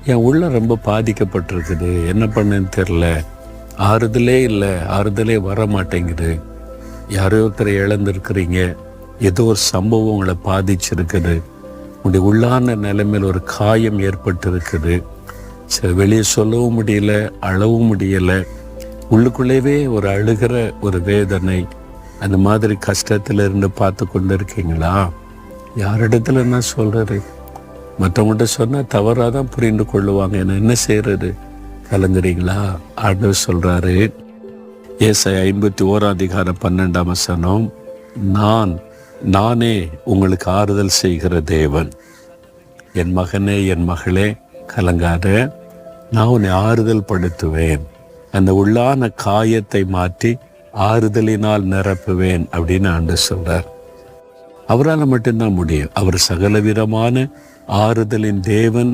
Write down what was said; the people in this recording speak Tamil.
என் உள்ள ரொம்ப பாதிக்கப்பட்டிருக்குது, என்ன பண்ணேன்னு தெரில, ஆறுதலே இல்லை, ஆறுதலே வர மாட்டேங்குது. யாரோ ஒருத்தரை இழந்திருக்கிறீங்க, ஏதோ ஒரு சம்பவம் உங்களை பாதிச்சிருக்குது, உங்களுடைய உள்ளான நிலைமையில் ஒரு காயம் ஏற்பட்டு இருக்குது. சரி, வெளியே சொல்லவும் முடியல, அழவும் முடியலை, உள்ளுக்குள்ளேவே ஒரு அழுகிற ஒரு வேதனை. அந்த மாதிரி கஷ்டத்தில் இருந்து பார்த்து கொண்டு இருக்கீங்களா? யாரிடத்துல என்ன சொல்கிறது? மற்றவங்கள்ட்ட சொன்னால் தவறாக தான் புரிந்து கொள்ளுவாங்க. என்ன செய்கிறது? கலங்குறீங்களா? ஆண்டவர் சொல்கிறாரு, ஏசாயா 51:12, நானே உங்களுக்கு ஆறுதல் செய்கிற தேவன். என் மகனே, என் மகளே, கலங்காத, நான் உன்னை ஆறுதல் படுத்துவேன், அந்த உள்ளான காயத்தை மாற்றி ஆறுதலினால் நிரப்புவேன் அப்படின்னு ஆண்டவர் சொல்றார். அவரால் மட்டும்தான் முடியும். அவர் சகலவிதமான ஆறுதலின் தேவன்.